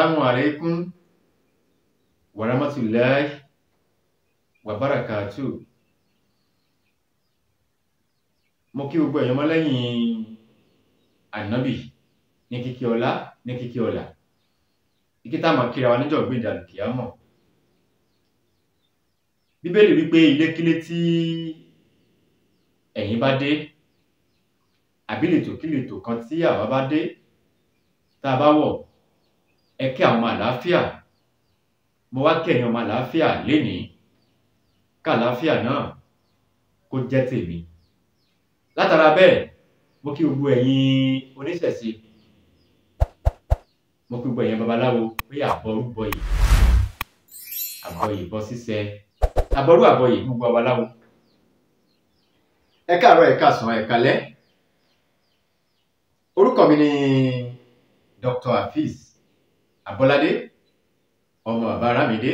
Assalamu alaikum wa rahmatullahi wa barakatuh. Mo kí gbogbo ẹ̀yin ọmọ lẹ́yìn Ànábì ní kíkí ọlá ní kíkí ọlá. Ìkí tá máa kíra wa níjọ́ gbéǹde àlùkìyámọ̀. Bíbélì wí pé ilékílé tí ẹ̀yin bá dé àbí lètòkíletò kan tí àwa bá dé tá a bá wọ̀ ẹ kí àwọn ọmọ àlàáfíà. Mo wá kí ẹ̀yin ọmọ àlàáfíà lénìí kàlàáfíà náà kó jẹ́ tèmi. Látara bẹ́ẹ̀ mo kí gbogbo ẹ̀yin oníṣẹ̀ṣe, mo kí gbogbo ẹ̀yin babaláwo pé àbọrúbọyè àbọyè bọ́ sísẹ àbọrú àbọyè gbogbo babaláwo. Ẹ káàárọ̀ ẹ káàsán ẹ káalẹ́. Orúkọ mi ni Dr. Hafiz Abọ́ládé ọmọ bàbá Arámidé.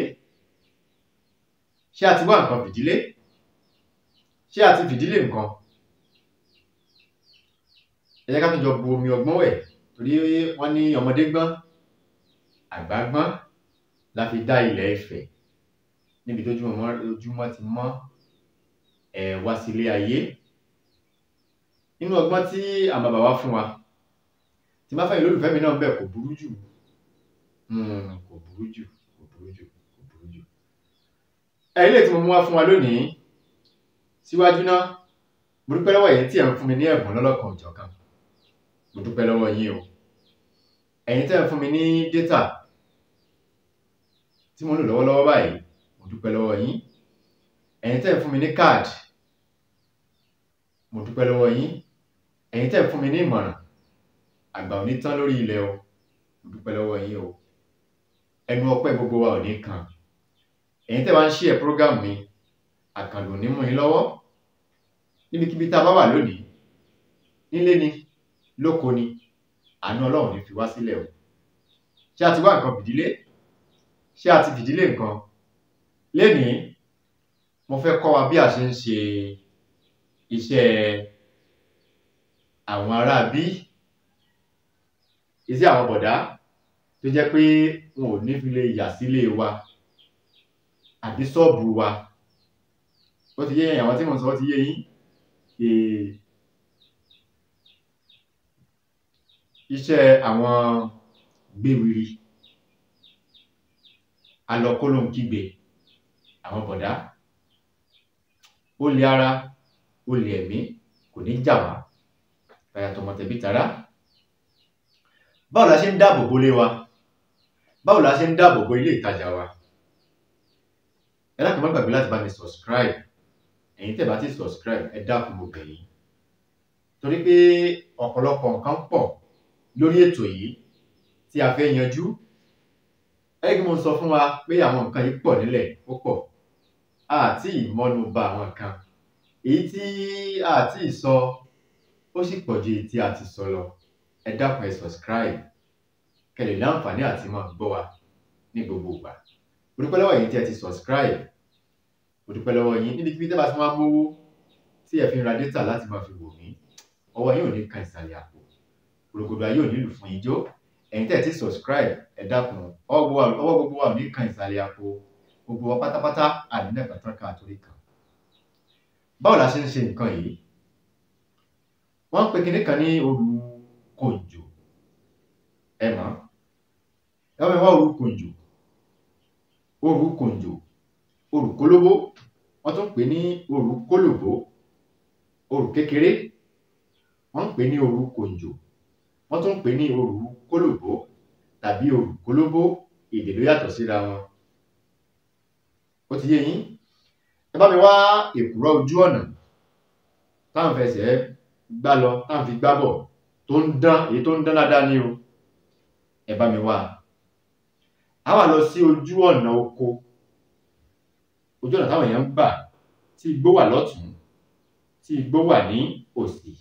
Ṣé a ti wá nǹkan fìdílé? Ṣé a ti fìdílé nǹkan? Ẹ jẹ́ ká tún jọ bu omi ọgbọ́n wẹ̀ torí wọ́n ní ọmọdé gbọ́n àgbà gbọ́n la fi dá ilẹ̀ Ifẹ̀ níbi tójúmọ́ ti mọ́ ẹ wá sílé ayé. Nínú ọgbọ́n tí àwọn bàbá wa fún wa tí má fẹ́yìn lólùfẹ́ mi náà bẹ̀ kò burú jù kò burú jù. Ilé tí mo mú wá fún wa lónìí síwájú náà mo dúpẹ́ lọ́wọ́ ẹ̀yin tí ẹ̀ ń fún mi ní ẹ̀bùn lọ́lọ́kan òjọ̀kan. Mo dúpẹ́ lọ́wọ́ yín o. Ẹ̀yin tẹ́ ń fún mi ní data tí mo ń lò lọ́wọ́lọ́wọ́ báyìí mo dúpẹ́ lọ́wọ́ yín. Ẹ̀yin tẹ́ ń fún mi ní card mo dúpẹ́ lọ́wọ́ yín. Ẹ̀yin tẹ́ ń fún mi ní ìmọ̀ràn àgbà ò ní tán lórí ilẹ̀ o mo dúpẹ́ lọ́wọ́ yín o. Ẹnu ọpẹ́ gbogbo wa ò ní kan. Ẹ̀yin tẹ́ wá ń share program mi àkàndùn ní mú yín lọ́wọ́ níbikíbi tá a bá wà lónìí nílé ni lóko ni àánú Ọlọ́run ní fi wá sílẹ̀ o. Ṣé a ti wá nǹkan fìdílé? Ṣé a ti fìdílé nǹkan? Lénìí mo fẹ́ kọ́ wa bí a ṣe ń ṣe iṣẹ́ àwọn ará bí, iṣẹ́ àwọn bọ̀dá tó jẹ́ pé wọn ò ní fi lè yà sílé wa àbí ṣọ́ọ̀bù wa. Ó ti yé àwọn tí mo sọ ó ti yé yín. Iṣẹ́ àwọn gbéwiri alọ́kólóhùnkígbe àwọn bọ̀dá olè ara olè ẹ̀mí kò ní jà wá tàyà tọmọ tẹbí tará. Báwo la ṣe ń dáàbò bo ilé wa? Báwo la ṣe ń dáàbò bo ilé ìtajà wa? Ẹ dákun má gbàgbé láti bá mi subscribe. Ẹ̀yin tẹ́ bá ti subscribe ẹ dákun mo bẹ̀ yín torí pé ọ̀pọ̀lọpọ̀ nǹkan pọ̀ lórí ètò yìí tí a fẹ́ yanjú. Kí mo sọ fún wa pé àwọn nǹkan yìí pọ̀ nílẹ̀ ó pọ̀ àti ìmọ̀nù ba àwọn nǹkan èyí tí a ti sọ ó sì pọ̀ ju èyí tí a ti sọ lọ. Ẹ dákun ẹ subscribe kẹ́ lè láǹfààní àti máa gbọ́ wa ní gbogbo ìgbà. Mo dúpẹ́ lọ́wọ́ yín tí ẹ ti subscribe. Mo dúpẹ́ lọ́wọ́ yín níbikíbi tẹ́ bá ti máa mówó tí ẹ fi ń ra data láti máa fi wò mí. Ọwọ́ yín ò ní kan ìsàlẹ̀ àpò. Òrògbòdò ayé ò nílù fún ijó. Ẹ̀yin tẹ́ ti subscribe ẹ dákun ọwọ́ gbogbo wa ò ní kan ìsàlẹ̀ àpò. Gbogbo wa pátápátá àdínẹ́gbà tán ká torí kan. Báwo la ṣe ń ṣe nǹkan yìí? Wọ́n ń pe kinní kan ní òru kòǹjò. Ẹ mọ̀ ẹ wọ́n wá òru kòǹjò òru kólóbó wọ́n tún pè ní òru kólòbó òru kékeré wọ́n ń pè ní òru kòǹjò wọ́n tún pè ní òru kólòbó tàbí òru kólóbó. Èdè ló yàtọ̀ síra wọn. Ó ti yé yín. Ẹ bá mi wá èkùrọ́ ojú ọ̀nà táwọn fẹsẹ̀ gbá lọ táwọn fi gbá bọ̀ tó ń dán èyí tó ń dán dáadáa ní o. Ẹ bá mi wá. A wá lọ sí ojú ọ̀nà oko, ojú ọ̀nà táwọn èèyàn ń gbà tí igbó wà lọ́tún tí igbó wà ní òsì.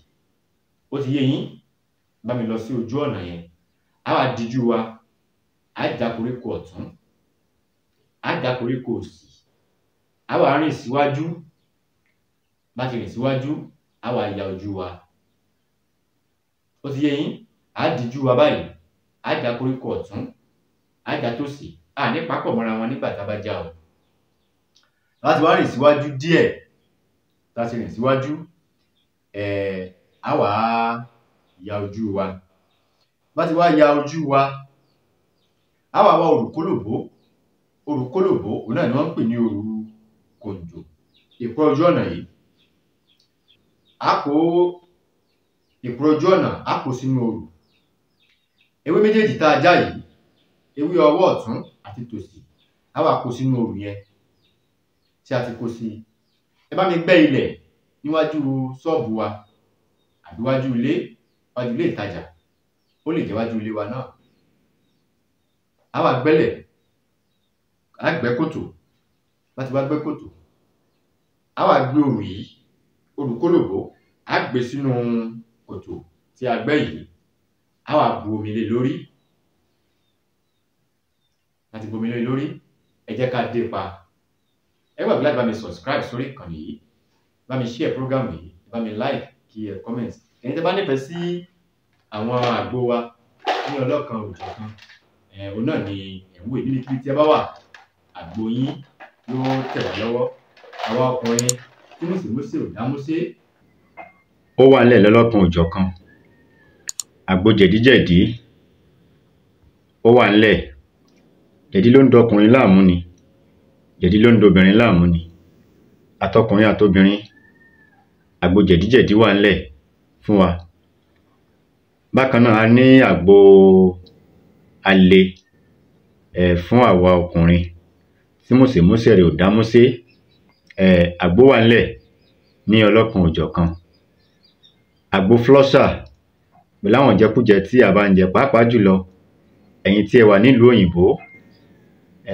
Ó ti yé yín. Bá mi lọ sí ojú ọ̀nà yẹn. A wá díjú wa a já koríko ọ̀tún a já koríko òsì a wá rìn síwájú. Bá ti rìn síwájú a wá ya ojú wa. Ó ti yé yín. A díjú wa báyìí a já koríko ọ̀tún àjà tòsì ní papọ̀ mọ́ra wọn nígbà tá a bá já o. Láti wá rìn síwájú díẹ̀, tá a ti rìn síwájú, á wá ya ojú wa. Bá ti wá ya ojú wa, á wá wá òrùkólòbó. Òrùkólòbó òun náà ni wọ́n ń pè ní òru kòǹjò. Ìpọ̀ ojú ọ̀nà yìí, á kó ìpọ̀ ojú ọ̀nà á kó sínú òrù. Ewé méjèèjì tá a já yìí, ewé ọwọ́ ọ̀tún àti tòsì, á wá kó sínú òrù yẹn tí a ti kó sí. Ẹ bá mi gbẹ́ ilẹ̀ níwájú ṣọ́ọ̀bù wa àbí wájú ilé ìtajà, ó lè jẹ́ wájú ilé wa náà. Á wá gbẹ́lẹ̀, á gbẹ́ kòtò. Bá ti wá gbẹ́ kòtò, á wá gbé òrù yìí, òrùkólòbó, á gbé sínú kòtò tí a gbẹ́ yìí. Á wá bu omi lé lórí. Láti bu omi lé lórí, ẹ jẹ́ ká dé pa. Ẹ gbàgbé láti bá mi subscribe sórí ìkànnì yìí, bá mi share program yìí, bá mi like, kí ẹ comment. Ẹ̀yin tẹ́ bá nífẹ̀ẹ́ sí àwọn àgbo wa ní ọlọ́kan òjọ̀kan, òun náà ni ẹ̀ ń wò. Níbi tí ẹ bá wà, àgbo yín yóò tẹ̀ wá lọ́wọ́. Àwa ọkùnrin tí múṣemúṣe ò dá múṣé, ó wà nílẹ̀ lọ́lọ́kan òjọ̀kan. Àgbo jẹ̀díjẹ̀dí ó wà nílẹ̀. Jẹ̀dí ló ń dọkùnrin láàmú ni, jẹ̀dí ló ń dobìnrin láàmú ni. Àtọkùnrin àtobìnrin, àgbo jẹ̀díjẹ̀dí wà nílẹ̀ fún wa. Bákan náà, a ní àgbo alẹ fún àwa ọkùnrin tí múṣemúṣe rẹ̀ ò dá múṣé. Àgbo wà nílẹ̀ ní ọlọ́kan òjọ̀kan. Àgbo flọ́ṣà pẹ̀lú àwọn jẹkújẹ tí a bá ń jẹ, pàápàá jùlọ ẹ̀yin tí ẹ wà nílùú òyìnbó,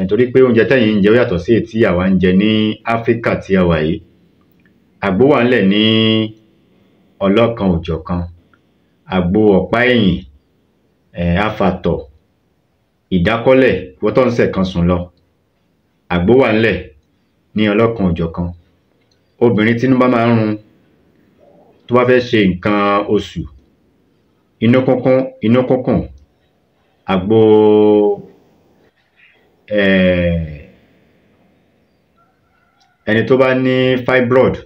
torí pé oúnjẹ tẹ́yin ń jẹ ó yàtọ̀ sí èyí tí àwa ń jẹ ní Áfíríkà tí a wà yìí. Àgbo wà nílẹ̀ ní ọlọ́kan òjọ̀kan. Àgbo ọ̀pá ẹ̀yìn, afàtọ̀, ìdákọ́lẹ̀, ìwọ tó ń ṣẹ̀kan sùn lọ, àgbo wà nílẹ̀ ní ọlọ́kan òjọ̀kan. Obìnrin tínú bá máa ń run, tó bá fẹ́ ṣe nǹkan oṣù, inú kúnkún, àgbo ẹni tó bá ní fibroid,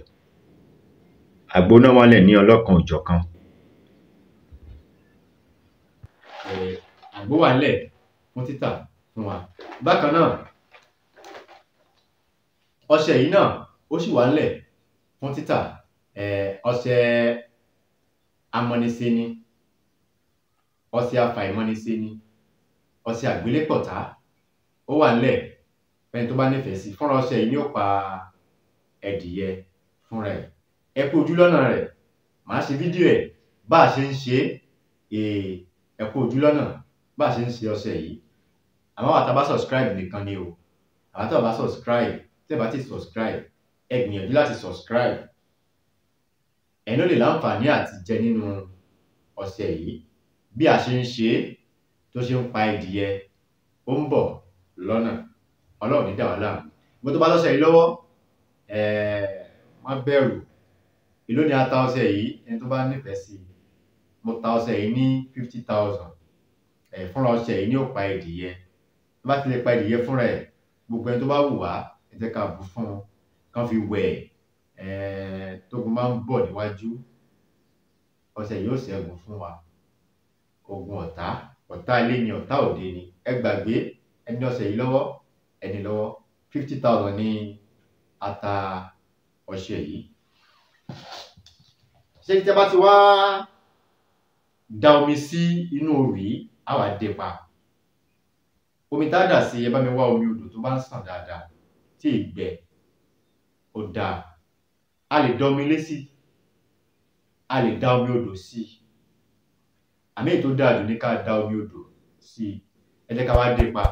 àgbo náà wà nílẹ̀ ní ọlọ́kan òjọ̀kan. Àgbo wà nílẹ̀ fún títà fún wa. Bákan náà, ọṣẹ yìí náà ó sì wà nílẹ̀ fún títà. Ọṣẹ amọ́nisẹ́ ni, ọṣẹ afàìmọ́nisẹ́ ni, ọṣẹ àgbélépọ̀tá ó wà nílẹ̀ fẹ́ni tó bá nífẹ̀ẹ́ sí. Fúnra ọṣẹ yìí ni ó pa ẹdìyẹ fúnra ẹ̀. Ẹ kú ojú lọ́nà rẹ̀, màá ṣe fídíò ẹ̀ bá a ṣe ń ṣe. Ẹ kú ojú lọ́nà bá a ṣe ń ṣe ọṣẹ yìí. Àmọ́ àwa tá bá subscribe nìkan ni o. Àwa tá bá subscribe, tẹ́ bá ti subscribe, ẹ gbìyànjú láti subscribe. Ẹ̀yin ló lè láǹfààní àti jẹ nínú ọṣẹ yìí. Bí a ṣe ń ṣe tó ṣe ń pa ẹdìyẹ, ó ń bọ̀ lọ́nà. Ọlọ́run ní dà wá láàmú. Mo tó bá lọ́ṣẹ yìí lọ́wọ́, má bẹ̀rù. Èló ni a ta ọṣẹ yìí? Ẹni tó bá nífẹ̀ẹ́ sí, mo ta ọṣẹ yìí ní 50,000. Fúnra ọṣẹ yìí ni ó pa ẹdìyẹ. Tó bá ti lè pa ẹdìyẹ fúnra ẹ̀, gbogbo ẹni tó bá wù wá, ẹ jẹ́ ká bù fún un, kán fi wẹ̀. Tógun máa ń bọ̀ níwájú, ọṣẹ yìí ó ṣẹ́gun fún wa. Ogun ọ̀tá ilé ni, ọ̀tá òde ni. Ẹ gbàgbé, ẹni ọṣẹ yìí lọ́wọ́, ẹni lọ́wọ́ 50,000 ní ata ọṣẹ yìí. Ṣé tí ẹ bá ti wá da omi sí inú òrù yìí, á wá dé pa. Omi tá dà sí, ẹ bá mi wá omi odò tó bá ń sàn dáadáa tí ì gbẹ, ó dáa. A lè da omi ilé sí, a lè da omi odò sí. Àmì èyí tó dáa jù ní ká da omi odò sí. Ẹ jẹ́ ká wá dé pa,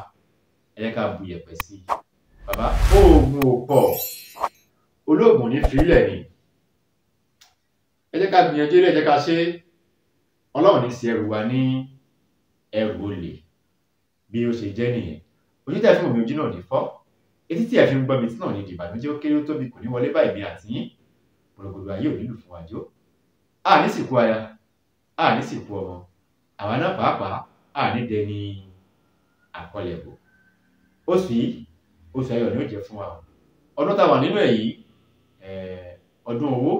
ẹ jẹ́ ká bu yẹ̀pẹ̀ sí. Bàbá, oògùn ò pọ̀, olóògùn ní fílẹ̀ ni. Ẹ jẹ́ ká gbìyànjú, ẹ jẹ́ ká ṣe. Ọlọ́run ní sí ẹrù wa ní ẹrù olè. Bí ó ṣe jẹ́ nìyẹn. Ojú tẹ́ fi ń wò mí, ojú náà ní fọ́. Etí tí ẹ fi ń gbọ́ mi, tí náà ní di ìbànújẹ́ ó kéré ó tóbi, kò ní wọlé bá èmi àti yín. Gbòrògbòdò ayé ò nílù fún àjò. A ní sìnkú aya, a ní sìnkú ọmọ. Àwa náà pàápàá, a ní dẹni àkọlẹ̀bọ̀. Oṣù yìí oṣù ayọ̀ ni ó jẹ́ fún wa. Ọdún tá wà nínú ẹ̀ yìí ọdún owó,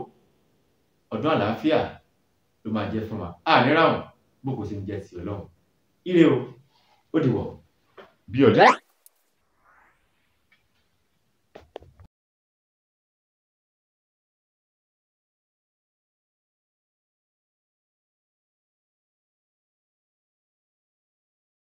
ọdún àlàáfíà ló máa jẹ́ fún wa. A ní ráhùn bó kò sí ní jẹ́ ti Ọlọ́run. Ire o, ó dìwọ̀ bí ọ̀dá.